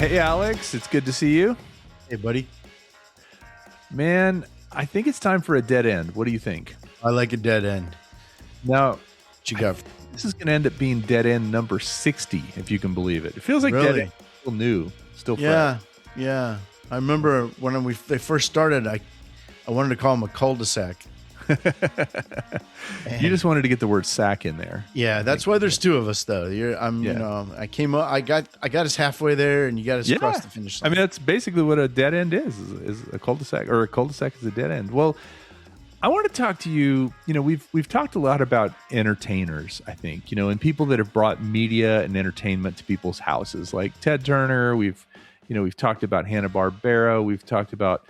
Hey, Alex, it's good to see you. Hey, buddy. Man, I think it's time for a dead end. What do you think? I like a dead end. Now, What you got? this is going to end up being dead end number 60, if you can believe it. It feels like dead Really? end is still new, still fresh. Yeah. I remember when they first started, I wanted to call them a cul-de-sac. You just wanted to get the word sack in there. Yeah, that's why there's two of us, though. I came up, I got us halfway there, and you got us across the finish line. I mean, that's basically what a dead end is a cul-de-sac, or a cul-de-sac is a dead end. Well, I want to talk to you. You know, we've talked a lot about entertainers, I think, and people that have brought media and entertainment to people's houses, like Ted Turner. We've talked about Hanna-Barbera. We've talked about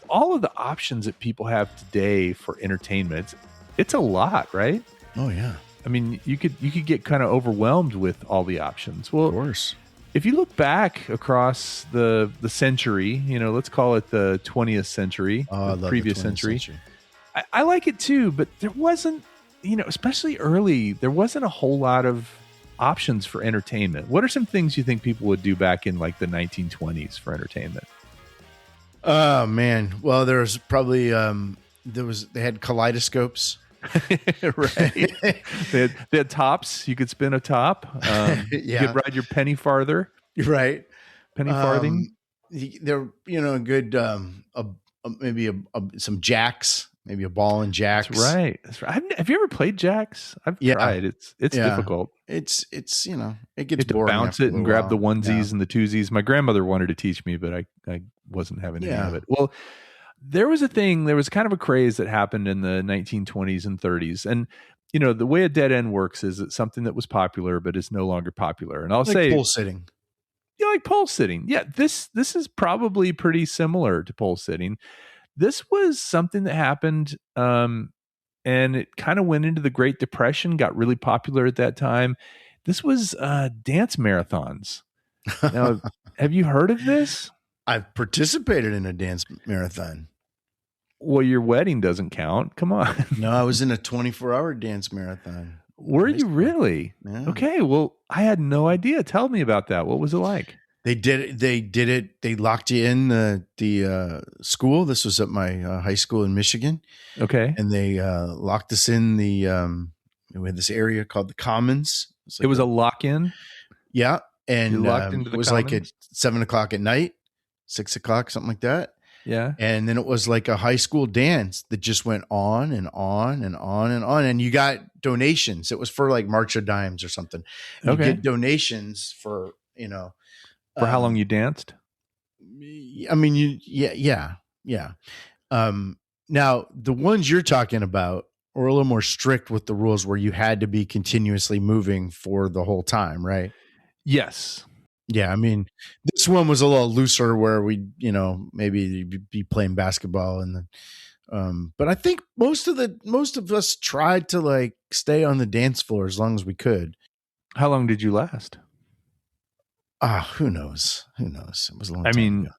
all of the options that people have today for entertainment. It's a lot, right? Oh yeah. I mean, you could get kind of overwhelmed with all the options. Well, of course. If you look back across the century, let's call it the 20th century, the previous century. I like it too, but there wasn't, especially early, there wasn't a whole lot of options for entertainment. What are some things you think people would do back in like the 1920s for entertainment? Oh man. Well, there's probably they had kaleidoscopes. Right. they had tops. You could spin a top. You could ride your penny farther. Right. Penny farthing. They're good. Maybe some jacks. Maybe a ball and jacks. That's right. Have you ever played jacks? I've tried. It's difficult. It's it gets you have to boring. Bounce it and grab the onesies and the twosies. My grandmother wanted to teach me, but I wasn't having any of it. Well, there was kind of a craze that happened in the 1920s and 30s. And, the way a dead end works is it's something that was popular, but is no longer popular. And I'll say pole sitting. Yeah, like pole sitting. Yeah, this is probably pretty similar to pole sitting. This was something that happened, and it kind of went into the Great Depression, got really popular at that time. This was dance marathons. Now, have you heard of this? I've participated in a dance marathon. Well, your wedding doesn't count. Come on. No, I was in a 24-hour dance marathon. Were you really? Yeah. Okay. Well, I had no idea. Tell me about that. What was it like? They did it. They locked you in the school. This was at my high school in Michigan. Okay. And they locked us in we had this area called the Commons. It was a lock-in? Yeah. And you locked into the it was Commons? like at 7:00 at night, 6:00, something like that. Yeah. And then it was like a high school dance that just went on and on and on and on. And you got donations. It was for like March of Dimes or something. And you get donations for, for how long you danced? I mean, yeah. Now the ones you're talking about were a little more strict with the rules where you had to be continuously moving for the whole time, right? Yes. Yeah, I mean, this one was a little looser where we, maybe be playing basketball and then, but I think most of us tried to like stay on the dance floor as long as we could. How long did you last? Who knows? It was a long time ago.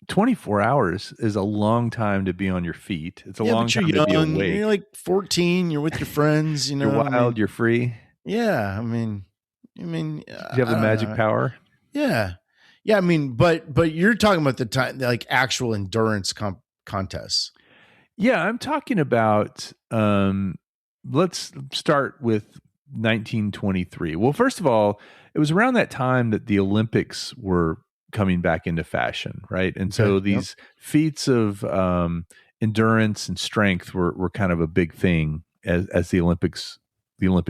24 hours is a long time to be on your feet. It's a long time to be awake. You're like 14. You're with your friends. You're wild. You're free. Yeah, I mean, you have the magic power. Yeah. I mean, but you're talking about the time, like actual endurance contests. Yeah, I'm talking about. Let's start with 1923. Well, first of all, it was around that time that the Olympics were coming back into fashion, right? And so these feats of endurance and strength were kind of a big thing as the Olympic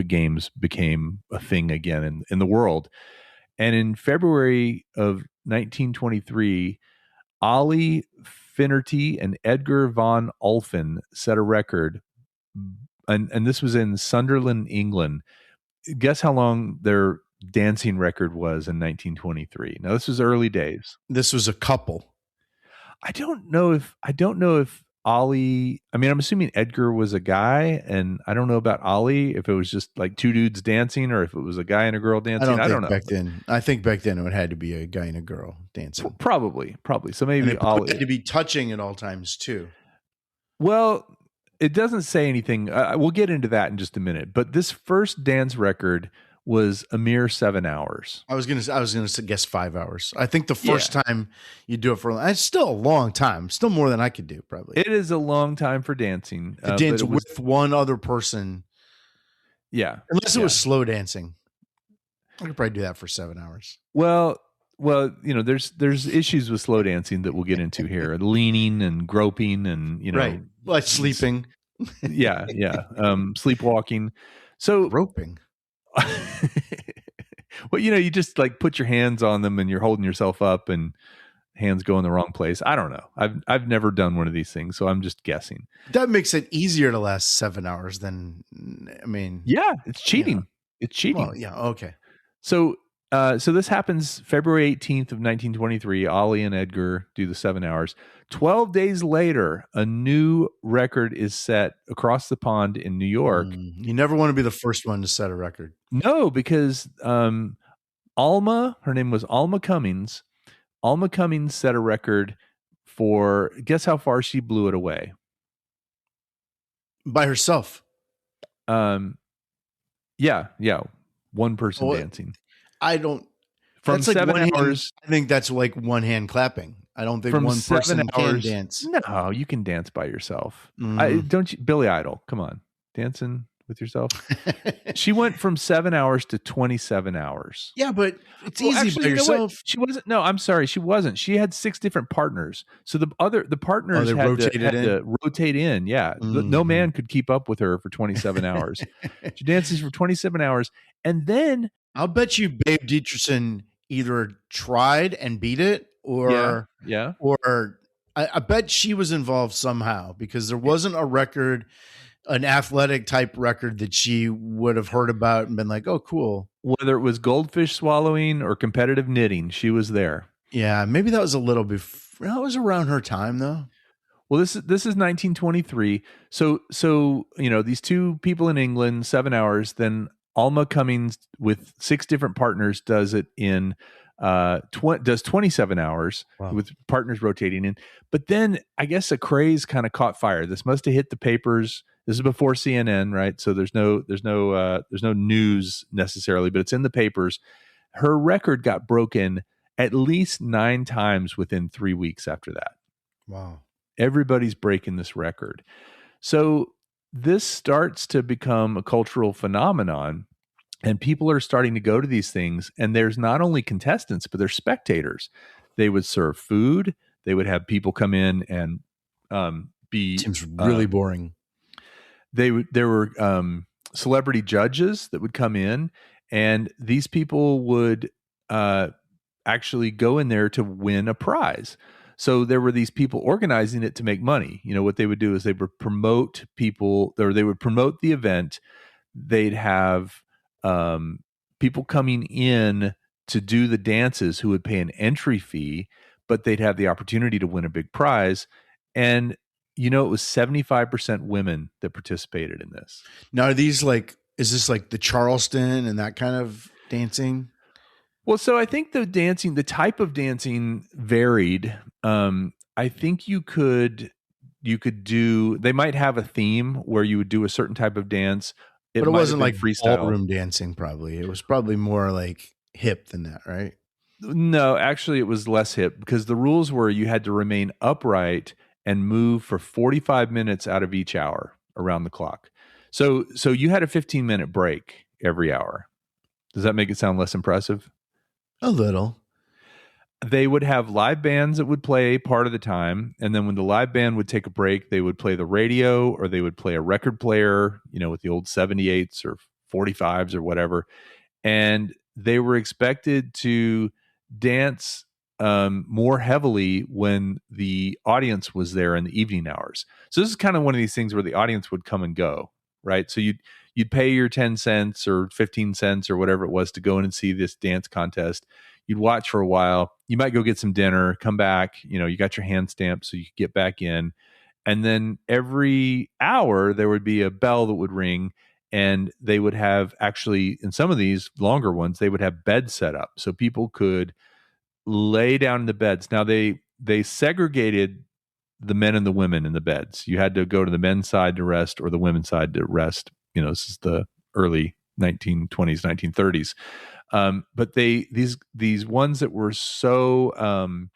Games became a thing again in the world. And in February of 1923, Ollie Finnerty and Edgar von Ulfen set a record. And this was in Sunderland, England. Guess how long their dancing record was in 1923. Now, this was early days. This was a couple. I don't know if Ollie, I mean, I'm assuming Edgar was a guy, and I don't know about Ollie, if it was just like two dudes dancing or if it was a guy and a girl dancing. I don't know. I think back then it had to be a guy and a girl dancing. Probably. So maybe Ollie had to be touching at all times too. Well, it doesn't say anything. We'll get into that in just a minute. But this first dance record was a mere 7 hours. I was gonna guess 5 hours. I think the first time you do it for, it's still a long time, still more than I could do probably. It is a long time for dancing. To dance with one other person. Yeah. Unless it was slow dancing. I could probably do that for 7 hours. Well, there's issues with slow dancing that we'll get into here. Leaning and groping and, right. Like sleeping. Yeah. Sleepwalking. So groping. Well, you just like put your hands on them and you're holding yourself up and hands go in the wrong place. I don't know. I've never done one of these things, so I'm just guessing. That makes it easier to last 7 hours than, yeah, it's cheating. It's cheating. Well, yeah. Okay. So this happens February 18th of 1923. Ollie and Edgar do the 7 hours. 12 days later, a new record is set across the pond in New York. You never want to be the first one to set a record. No, because Alma, her name was Alma Cummings. Alma Cummings set a record for, guess how far she blew it away? By herself. Yeah. One person dancing. From 7 hours. I think that's like one hand clapping. I don't think one person can dance. No, you can dance by yourself. Don't you, Billy Idol? Come on, dancing with yourself. She went from 7 hours to 27 hours. Yeah, but it's easy by yourself. She wasn't. No, I'm sorry, she wasn't. She had 6 different partners. So the partners had to rotate in. Yeah, no man could keep up with her for 27 hours. She dances for 27 hours, and then I'll bet you Babe Dietrichson either tried and beat it, or I bet she was involved somehow, because there wasn't a record, an athletic type record that she would have heard about and been like, oh, cool. Whether it was goldfish swallowing or competitive knitting, she was there. Yeah, maybe that was a little before. That was around her time, though. Well, this is 1923. So these two people in England, 7 hours. Then Alma Cummings with 6 different partners does it in does 27 hours with partners rotating in. But then I guess a craze kind of caught fire. This must have hit the papers. This is before CNN, right? So there's no news necessarily, but it's in the papers. Her record got broken at least 9 times within 3 weeks after that. Wow. Everybody's breaking this record. So this starts to become a cultural phenomenon, and people are starting to go to these things. And there's not only contestants, but there's spectators. They would serve food. They would have people come in and seems really boring. There were celebrity judges that would come in, and these people would actually go in there to win a prize. So there were these people organizing it to make money. What they would do is they would promote people, or they would promote the event. They'd have people coming in to do the dances who would pay an entry fee, but they'd have the opportunity to win a big prize. And it was 75% women that participated in this. Now, are these is this like the Charleston and that kind of dancing? Well, so I think the type of dancing varied. I think you could do, they might have a theme where you would do a certain type of dance. But it wasn't like freestyle ballroom dancing, probably. It was probably more like hip than that, right? No, actually it was less hip, because the rules were you had to remain upright and move for 45 minutes out of each hour around the clock. So you had a 15-minute break every hour. Does that make it sound less impressive? A little. They would have live bands that would play part of the time. And then when the live band would take a break, they would play the radio, or they would play a record player, with the old 78s or 45s or whatever. And they were expected to dance more heavily when the audience was there in the evening hours. So this is kind of one of these things where the audience would come and go, right? So you'd pay your 10 cents or 15 cents or whatever it was to go in and see this dance contest. You'd watch for a while. You might go get some dinner, come back, you got your hand stamped so you could get back in. And then every hour there would be a bell that would ring, and they would have, actually in some of these longer ones, they would have beds set up so people could lay down in the beds. Now they segregated the men and the women in the beds. You had to go to the men's side to rest or the women's side to rest. This is the early 1920s, 1930s. But these ones that were so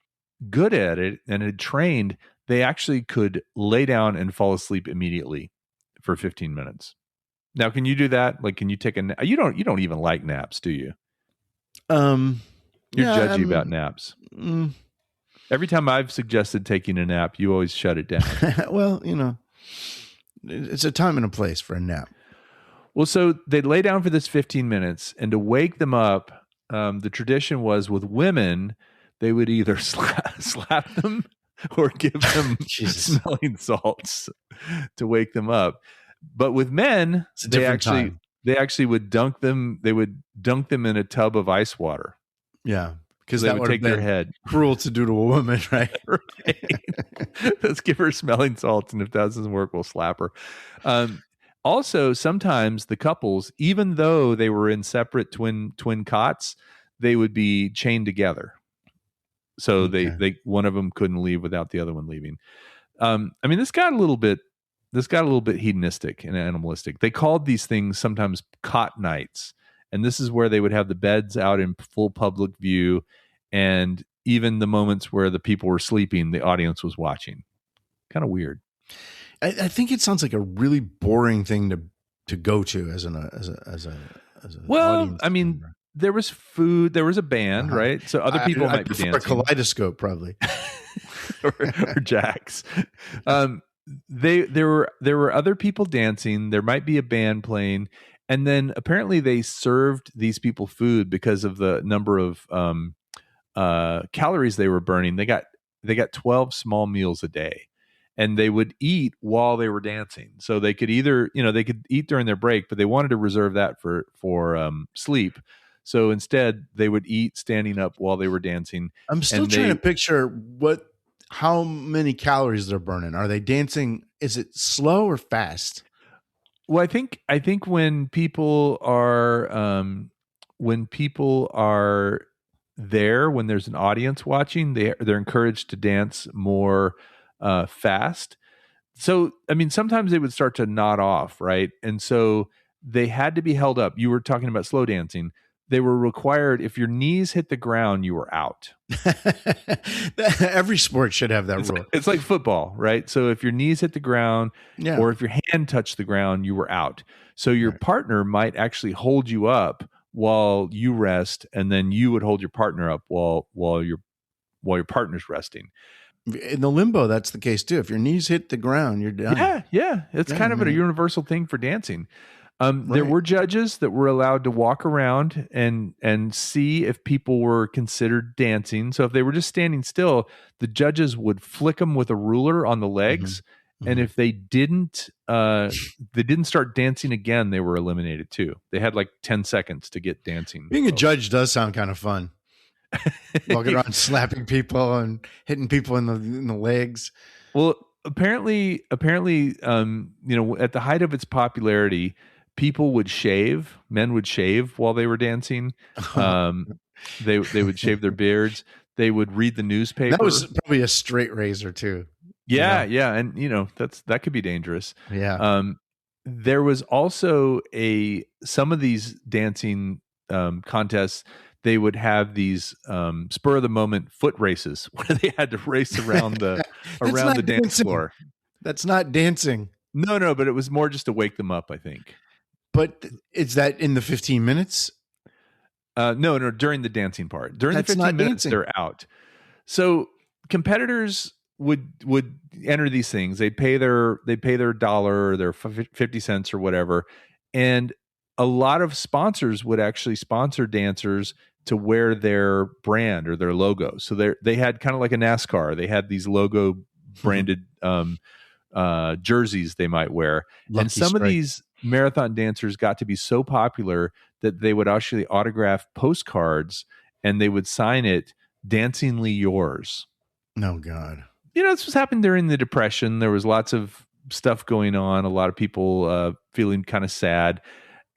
good at it and had trained, they actually could lay down and fall asleep immediately for 15 minutes. Now, can you do that? Like, can you take a nap? You don't even like naps, do you? You're Yeah, judgy about naps. Every time I've suggested taking a nap, you always shut it down. well, it's a time and a place for a nap. Well, so they'd lay down for this 15 minutes, and to wake them up, the tradition was with women, they would either slap them or give them smelling salts to wake them up. But with men, they actually would dunk them. They would dunk them in a tub of ice water. Yeah, because they would take their head. Cruel to do to a woman, right? Right. Let's give her smelling salts, and if that doesn't work, we'll slap her. Also, sometimes the couples, even though they were in separate twin cots, they would be chained together. So they one of them couldn't leave without the other one leaving. I mean, this got a little bit hedonistic and animalistic. They called these things sometimes cot nights, and this is where they would have the beds out in full public view, and even the moments where the people were sleeping, the audience was watching. Kind of weird. I think it sounds like a really boring thing to go to as an well, I mean, member. There was food, there was a band, right? So other people might be dancing. A kaleidoscope, probably, or jacks. There were other people dancing. There might be a band playing, and then apparently they served these people food because of the number of calories they were burning. They got 12 small meals a day. And they would eat while they were dancing. So they could either, they could eat during their break, but they wanted to reserve that for sleep. So instead, they would eat standing up while they were dancing. I'm still trying to picture how many calories they're burning. Are they dancing? Is it slow or fast? Well, I think when people are there, when there's an audience watching, they're encouraged to dance more fast. So, I mean, sometimes they would start to nod off, right? And so they had to be held up. You were talking about slow dancing. They were required, if your knees hit the ground, you were out. Every sport should have that rule. It's like football, right? So if your knees hit the ground, or if your hand touched the ground, you were out. So your partner might actually hold you up while you rest, and then you would hold your partner up while your partner's resting. In the limbo, that's the case too. If your knees hit the ground, you're done. Yeah. It's kind of a universal thing for dancing. There were judges that were allowed to walk around and see if people were considered dancing. So if they were just standing still, the judges would flick them with a ruler on the legs. Mm-hmm. And if they didn't start dancing again, they were eliminated too. They had like 10 seconds to get dancing. Being a judge does sound kind of fun. Walking around slapping people and hitting people in the legs. Well, apparently, at the height of its popularity, people would shave. Men would shave while they were dancing. They would shave their beards. They would read the newspaper. That was probably a straight razor too. Yeah, and that could be dangerous. Yeah. There was also some of these dancing contests. They would have these spur of the moment foot races where they had to race around the dance floor. That's not dancing. No, but it was more just to wake them up, I think. But is that in the 15 minutes? No, during the dancing part. During the 15 minutes, they're out. So competitors would enter these things. They'd pay their $1 or their 50 cents or whatever, and a lot of sponsors would actually sponsor dancers to wear their brand or their logo. So they had kind of like a NASCAR. They had these logo branded jerseys they might wear. Lucky and some strike. of these marathon dancers got to be so popular that they would actually autograph postcards and they would sign it "Dancingly Yours." Oh, God. This was happening during the Depression. There was lots of stuff going on. A lot of people feeling kind of sad.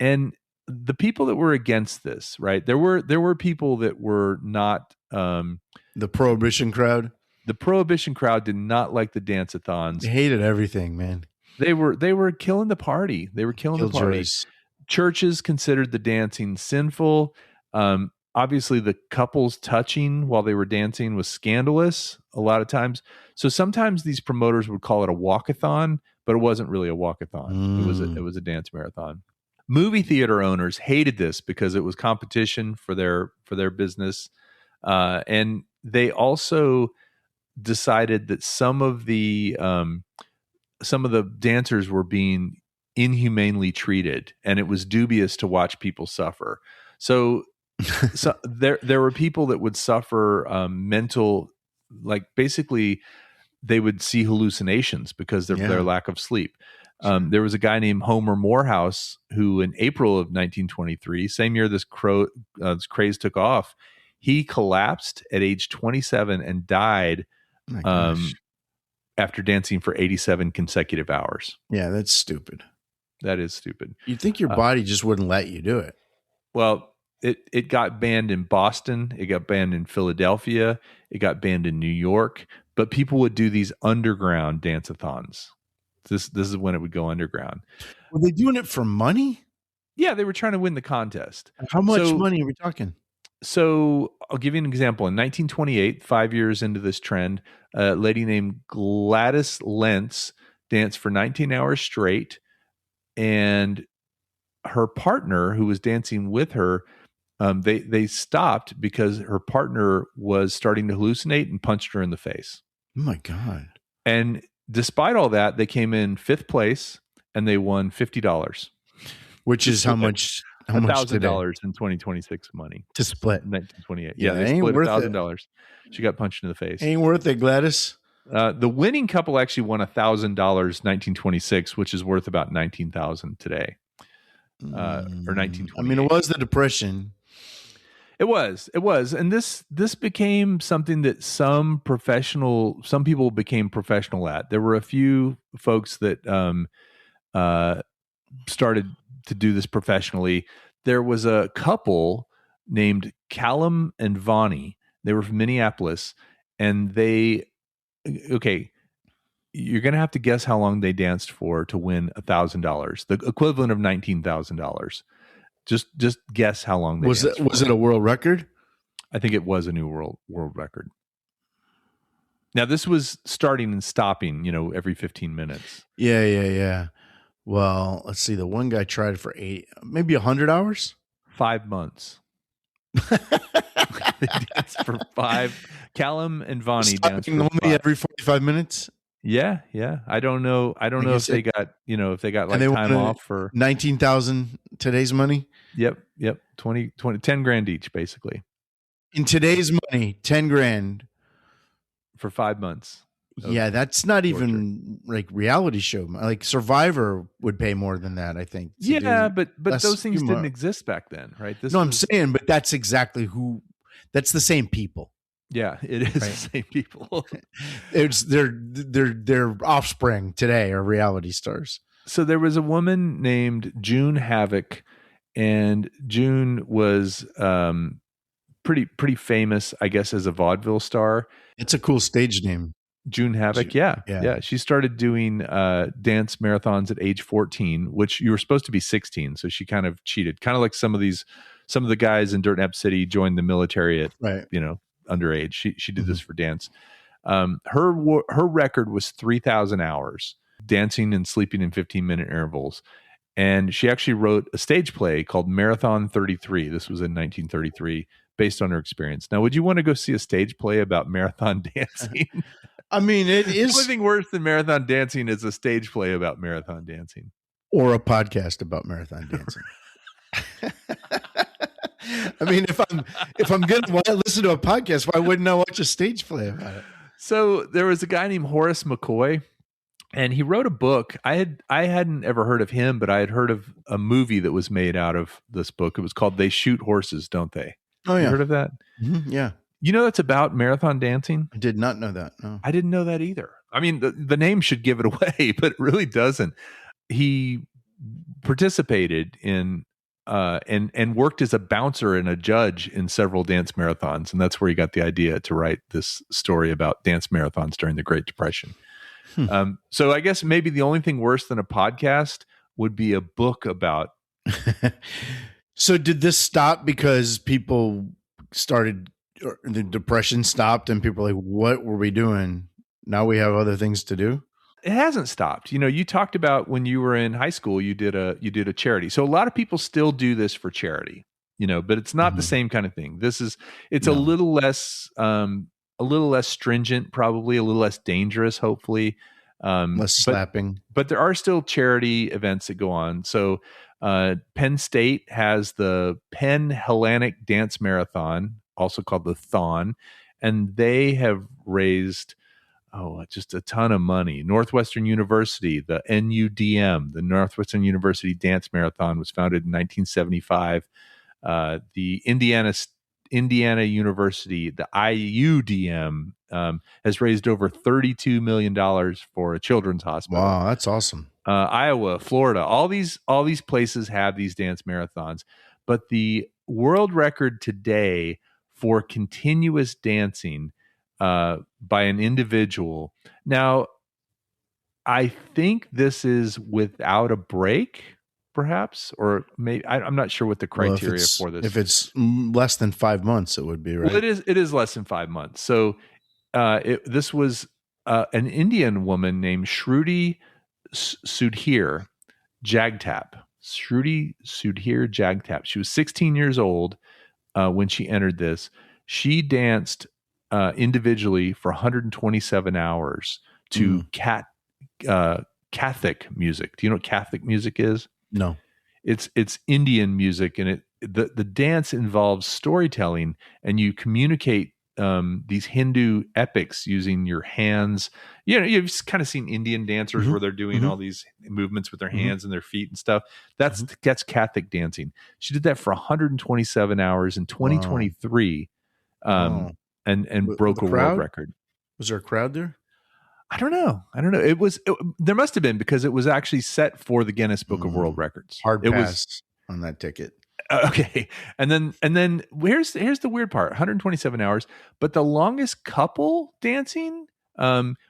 And the people that were against this, right? There were people that were not the Prohibition crowd. The Prohibition crowd did not like the dance-a-thons. They hated everything, man. They were killing the party. They were killing the party. churches considered the dancing sinful. Obviously, the couples touching while they were dancing was scandalous a lot of times. So sometimes these promoters would call it a walkathon, but it wasn't really a walkathon. It was a dance marathon. Movie theater owners hated this because it was competition for their business, and they also decided that some of the dancers were being inhumanely treated, and it was dubious to watch people suffer. So there were people that would suffer mental, like basically they would see hallucinations because of their lack of sleep. There was a guy named Homer Morehouse who, in April of 1923, same year this craze took off, he collapsed at age 27 and died after dancing for 87 consecutive hours. Yeah, that's stupid. That is stupid. You'd think your body just wouldn't let you do it. Well, it got banned in Boston. It got banned in Philadelphia. It got banned in New York. But people would do these underground dance-a-thons. This is when it would go underground. Were they doing it for money? Yeah, they were trying to win the contest. How much money are we talking? So I'll give you an example. In 1928, 5 years into this trend, a lady named Gladys Lentz danced for 19 hours straight. And her partner, who was dancing with her, they stopped because her partner was starting to hallucinate and punched her in the face. Oh my God. And despite all that, they came in 5th place and they won $50. Which is how much? $1,000 in 2026 money to split. 1928. Yeah, they split $1,000. She got punched in the face. Ain't worth it, Gladys. The winning couple actually won $1,000 1926, which is worth about $19,000 today, or 1920. I mean, it was the Depression. It was, and this became something that some people became professional at. There were a few folks that started to do this professionally. There was a couple named Callum and Vonnie. They were from Minneapolis, and you're going to have to guess how long they danced for to win $1,000, the equivalent of $19,000. Just guess how long they danced for. Was it a world record? I think it was a new world record. Now, this was starting and stopping, every 15 minutes. Yeah. Well, let's see. The one guy tried for maybe 100 hours? 5 months. They danced for 5. Callum and Vonnie danced for 5. Every 45 minutes. Yeah. I don't know if they got like time off for 19,000 today's money. Yep. 20, 10 grand each, basically. In today's money, 10 grand for 5 months. Yeah, that's not torture. Even like reality show. Like Survivor would pay more than that, I think. Yeah, but those things didn't exist back then, right? I'm saying, but that's exactly that's the same people. Yeah, it is the same people. It's their offspring today are reality stars. So there was a woman named June Havoc, and June was pretty famous, I guess, as a vaudeville star. It's a cool stage name. June Havoc, yeah. She started doing dance marathons at age 14, which you were supposed to be 16. So she kind of cheated, kind of like some of the guys in Dirt Nap City joined the military at underage. She did this for dance. Her record was 3,000 hours dancing and sleeping in 15-minute intervals, and she actually wrote a stage play called Marathon 33. This was in 1933, based on her experience. Now, would you want to go see a stage play about marathon dancing? I mean, it is. The only thing worse than marathon dancing is a stage play about marathon dancing, or a podcast about marathon dancing. I mean, if I'm gonna listen to a podcast, why wouldn't I watch a stage play about it? So there was a guy named Horace McCoy, and he wrote a book. I hadn't ever heard of him, but I had heard of a movie that was made out of this book. It was called "They Shoot Horses, Don't They?" Oh yeah, you heard of that? Mm-hmm. Yeah. You know that's about marathon dancing? I did not know that. No. I didn't know that either. I mean, the name should give it away, but it really doesn't. He participated in and worked as a bouncer and a judge in several dance marathons, and that's where he got the idea to write this story about dance marathons during the Great Depression. So I guess maybe the only thing worse than a podcast would be a book about So did this stop because people started, or the depression stopped and people were like, what were we doing? Now we have other things to do? It hasn't stopped. You talked about when you were in high school, you did a charity. So a lot of people still do this for charity, but it's not the Mhm. same kind of thing. It's No, a little less stringent, probably a little less dangerous, hopefully. less But slapping. there are still charity events that go on. So Penn State has the Penn Hellenic Dance Marathon, also called the Thon, and they have raised just a ton of money. Northwestern University, the NUDM, the Northwestern University Dance Marathon, was founded in 1975. The Indiana University, the IUDM, has raised over $32 million for a children's hospital. Wow, that's awesome. Iowa, Florida, all these places have these dance marathons, but the world record today for continuous dancing by an individual. Now, I think this is without a break, perhaps, or maybe I'm not sure what the Well, criteria for this. if it's less than 5 months, it would be Well, right. it is less than 5 months. So this was an Indian woman named Shruti Sudhir Jagtap. Shruti Sudhir Jagtap. She was 16 years old when she entered this. She danced individually for 127 hours to Kathak music. Do you know what Kathak music is? No. It's Indian music, and the dance involves storytelling, and you communicate these Hindu epics using your hands. You've kind of seen Indian dancers where they're doing all these movements with their hands and their feet and stuff. That's Kathak dancing. She did that for 127 hours in Wow. 2023, Wow. and With broke a a world crowd? record. Was there a crowd there? I don't know. There must have been, because it was actually set for the Guinness Book of World Records. Hard It was pass on that ticket. okay. And then here's the weird part: 127 hours. But the longest couple dancing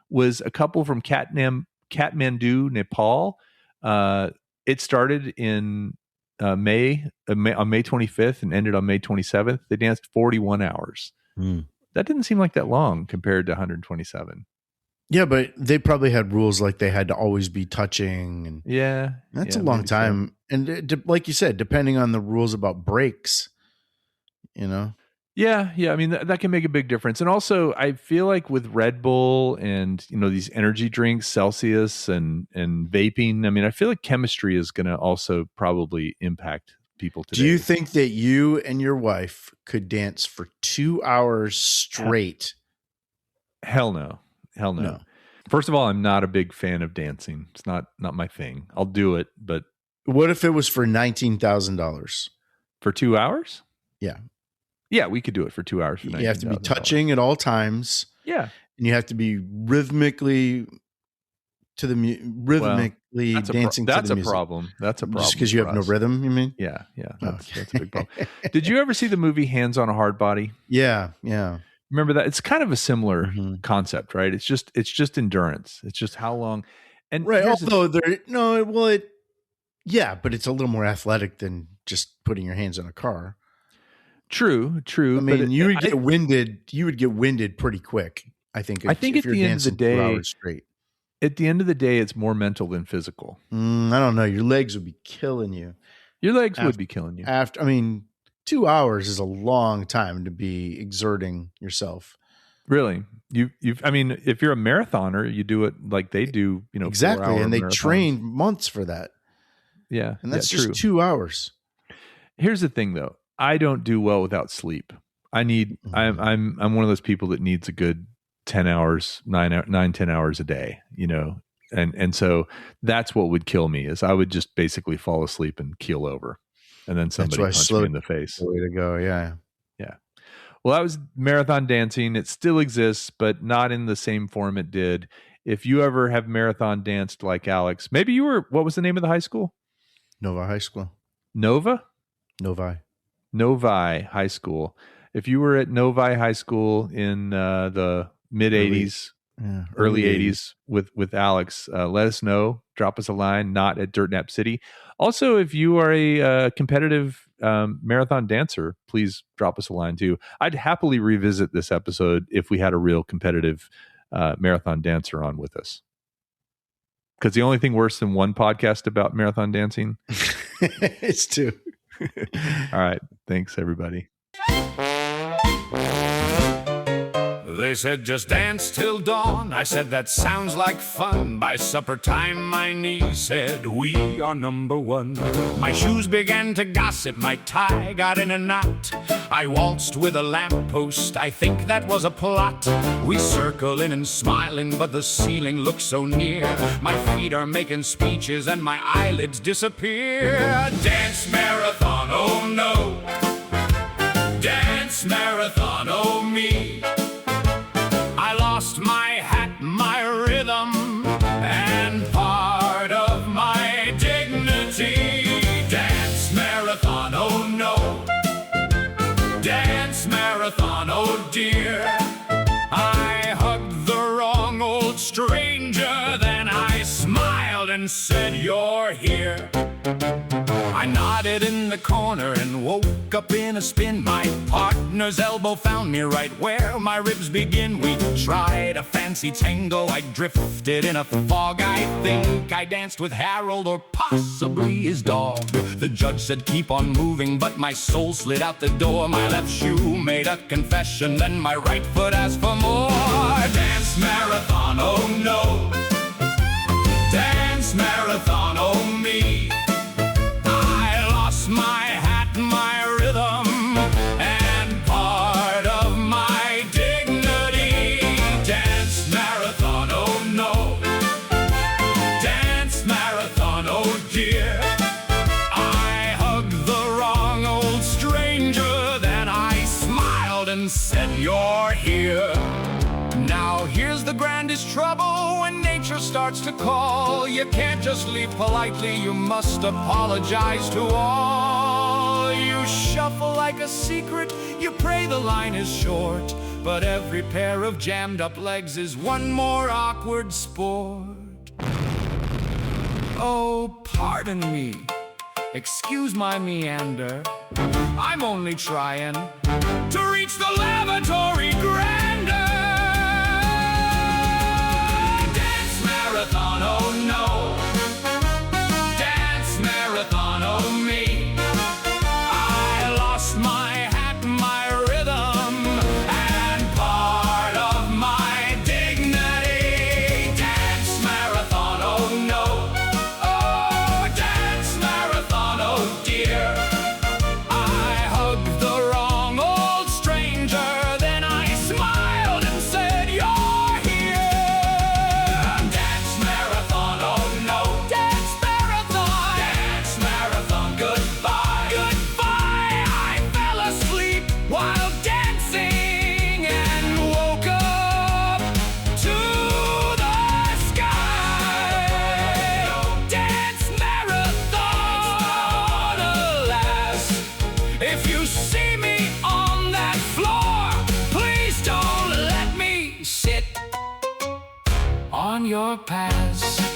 was a couple from Kathmandu, Nepal. It started in on May 25th and ended on May 27th. They danced 41 hours. That didn't seem like that long compared to 127. Yeah, but they probably had rules like they had to always be touching, and Yeah, that's yeah, a long maybe so. time. And like you said, depending on the rules about breaks, you know. Yeah, yeah. I mean, that can make a big difference. And also, I feel like with Red Bull and these energy drinks, Celsius and vaping. I mean, I feel like chemistry is going to also probably impact people today. Do you think that you and your wife could dance for 2 hours straight? Hell no, hell no. No. First of all, I'm not a big fan of dancing. It's not my thing. I'll do it, but What if it was for $19,000? for 2 hours, Yeah. yeah, we could do it for 2 hours for You have to be $19,000. touching at all times, Yeah, and you have to be rhythmically to the rhythmically dancing to that's the a music. problem. That's a problem. Just because you for have no us. rhythm, you mean? Yeah, yeah. That's Okay. a big problem. Did you ever see the movie Hands on a Hard Body? Yeah, yeah. Remember that? It's kind of a similar Mhm. concept, right? It's just endurance. It's just how long. And Right. here's Although yeah, but it's a little more athletic than just putting your hands on a car. true. I mean, you would get winded. You would get winded pretty quick. I think. I think if at the end of the dancing 2 day, hours straight. at the end of the day, it's more mental than physical. I don't know. Your legs would be killing you. Your legs would be killing you. I mean, 2 hours is a long time to be exerting yourself. Really, I mean, if you're a marathoner, you do it like they do. Exactly, 4-hour and they marathons. train months for that. Yeah, And that's true. just 2 hours. Here's the thing, though. I don't do well without sleep. I'm one of those people that needs a good 10 hours, 10 hours a day, and so that's what would kill me is I would just basically fall asleep and keel over, and then somebody punch me in the face. Way to go. Yeah. Yeah. Well, that was marathon dancing. It still exists, but not in the same form it did. If you ever have marathon danced like Alex, maybe what was the name of the high school? Novi High School. Novi High School. If you were at Novi High School in the mid 80s, early 80s with Alex. Let us know. Drop us a line, not at Dirt Nap City. Also, if you are a competitive marathon dancer, please drop us a line too. I'd happily revisit this episode if we had a real competitive marathon dancer on with us. Because the only thing worse than one podcast about marathon dancing it's two. All right. Thanks, everybody. They said just dance till dawn. I said that sounds like fun. By supper time my niece said we are number one. My shoes began to gossip, my tie got in a knot. I waltzed with a lamppost, I think that was a plot. We circling and smiling, but the ceiling looks so near. My feet are making speeches and my eyelids disappear. Dance marathon, oh no. Dance marathon, oh me. Lost my hat, my rhythm, and part of my dignity. Dance marathon, oh no. Dance marathon, oh dear. I hugged the wrong old stranger, then I smiled and said, you're here. I nodded in the corner and woke up in a spin. My partner's elbow found me right where my ribs begin. We tried a fancy tango, I drifted in a fog. I think I danced with Harold or possibly his dog. The judge said keep on moving, but my soul slid out the door. My left shoe made a confession, then my right foot asked for more. Dance marathon, oh no. Dance marathon, oh me. My hat, my rhythm, and part of my dignity. Dance marathon, oh no. Dance marathon, oh dear. I hugged the wrong old stranger, then I smiled and said, you're here. Now here's the grandest trouble when nature starts to call. You can't just leave politely, you must apologize to all. You shuffle like a secret, you pray the line is short, but every pair of jammed up legs is one more awkward sport. Oh, pardon me, excuse my meander, I'm only trying to reach the lavatory grander. Marathon, oh no. Dance marathon, oh me. I lost my hat, my rhythm, and part of my dignity. Dance marathon, oh no. Oh, dance marathon, oh dear. I hugged the wrong old stranger, then I smiled and said, you're your past.